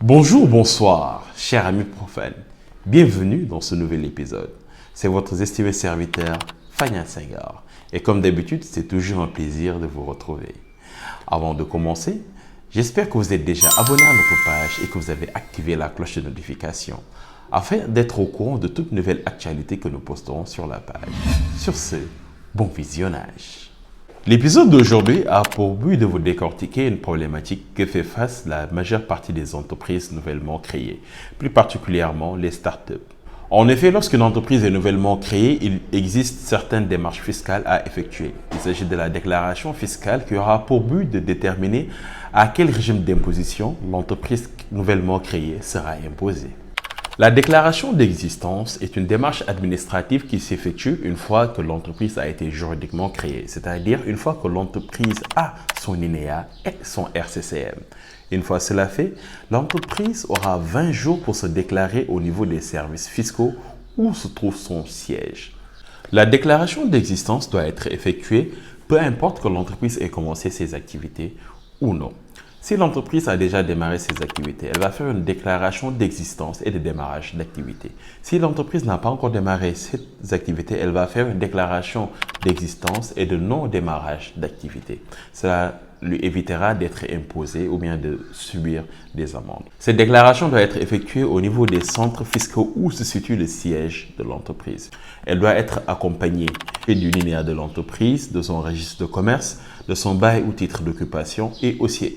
Bonjour, bonsoir, chers amis profanes. Bienvenue dans ce nouvel épisode. C'est votre estimé serviteur, Fagnan Senghor. Et comme d'habitude, c'est toujours un plaisir de vous retrouver. Avant de commencer, j'espère que vous êtes déjà abonné à notre page et que vous avez activé la cloche de notification afin d'être au courant de toute nouvelle actualité que nous posterons sur la page. Sur ce, bon visionnage. L'épisode d'aujourd'hui a pour but de vous décortiquer une problématique que fait face la majeure partie des entreprises nouvellement créées, plus particulièrement les startups. En effet, lorsqu'une entreprise est nouvellement créée, il existe certaines démarches fiscales à effectuer. Il s'agit de la déclaration fiscale qui aura pour but de déterminer à quel régime d'imposition l'entreprise nouvellement créée sera imposée. La déclaration d'existence est une démarche administrative qui s'effectue une fois que l'entreprise a été juridiquement créée, c'est-à-dire une fois que l'entreprise a son INEA et son RCCM. Une fois cela fait, l'entreprise aura 20 jours pour se déclarer au niveau des services fiscaux où se trouve son siège. La déclaration d'existence doit être effectuée peu importe que l'entreprise ait commencé ses activités ou non. Si l'entreprise a déjà démarré ses activités, elle va faire une déclaration d'existence et de démarrage d'activité. Si l'entreprise n'a pas encore démarré ses activités, elle va faire une déclaration d'existence et de non-démarrage d'activité. Cela lui évitera d'être imposé ou bien de subir des amendes. Cette déclaration doit être effectuée au niveau des centres fiscaux où se situe le siège de l'entreprise. Elle doit être accompagnée du linéa de l'entreprise, de son registre de commerce, de son bail ou titre d'occupation et aussi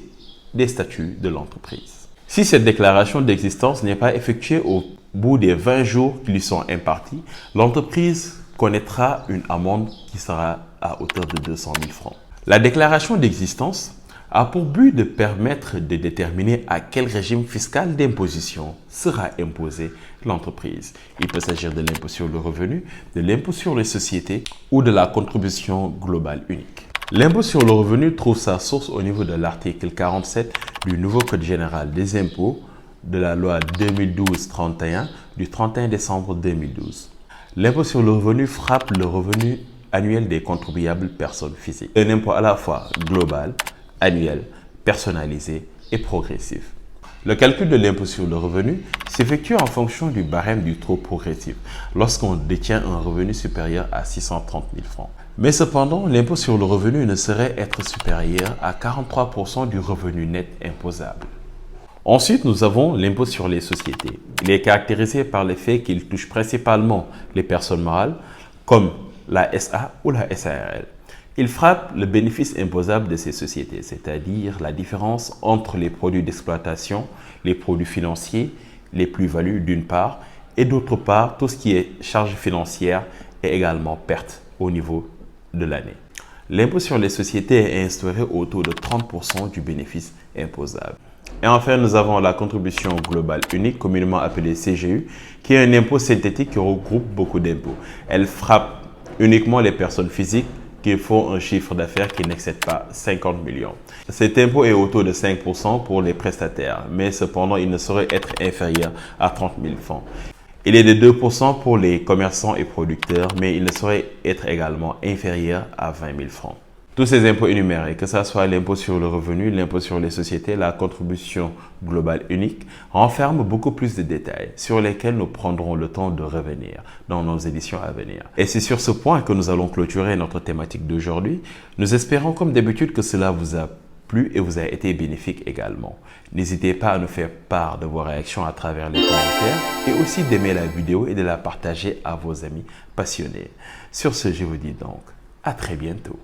des statuts de l'entreprise. Si cette déclaration d'existence n'est pas effectuée au bout des 20 jours qui lui sont impartis, l'entreprise connaîtra une amende qui sera à hauteur de 200 000 francs. La déclaration d'existence a pour but de permettre de déterminer à quel régime fiscal d'imposition sera imposée l'entreprise. Il peut s'agir de l'impôt sur le revenu, de l'impôt sur les sociétés ou de la contribution globale unique. L'impôt sur le revenu trouve sa source au niveau de l'article 47 du nouveau Code général des impôts de la loi 2012-31 du 31 décembre 2012. L'impôt sur le revenu frappe le revenu annuel des contribuables personnes physiques. Un impôt à la fois global, annuel, personnalisé et progressif. Le calcul de l'impôt sur le revenu s'effectue en fonction du barème du taux progressif lorsqu'on détient un revenu supérieur à 630 000 francs. Mais cependant, l'impôt sur le revenu ne saurait être supérieur à 43% du revenu net imposable. Ensuite, nous avons l'impôt sur les sociétés. Il est caractérisé par le fait qu'il touche principalement les personnes morales comme la SA ou la SARL. Il frappe le bénéfice imposable de ces sociétés, c'est-à-dire la différence entre les produits d'exploitation, les produits financiers, les plus-values d'une part, et d'autre part, tout ce qui est charges financières et également pertes au niveau de l'année. L'impôt sur les sociétés est instauré au taux de 30% du bénéfice imposable. Et enfin, nous avons la contribution globale unique, communément appelée CGU, qui est un impôt synthétique qui regroupe beaucoup d'impôts. Elle frappe uniquement les personnes physiques qui font un chiffre d'affaires qui n'excède pas 50 millions. Cet impôt est au taux de 5% pour les prestataires, mais cependant, il ne saurait être inférieur à 30 000 francs. Il est de 2% pour les commerçants et producteurs, mais il ne saurait être également inférieur à 20 000 francs. Tous ces impôts énumérés, que ce soit l'impôt sur le revenu, l'impôt sur les sociétés, la contribution globale unique, renferment beaucoup plus de détails sur lesquels nous prendrons le temps de revenir dans nos éditions à venir. Et c'est sur ce point que nous allons clôturer notre thématique d'aujourd'hui. Nous espérons comme d'habitude que cela vous a plu et vous a été bénéfique également. N'hésitez pas à nous faire part de vos réactions à travers les commentaires et aussi d'aimer la vidéo et de la partager à vos amis passionnés. Sur ce, je vous dis donc à très bientôt.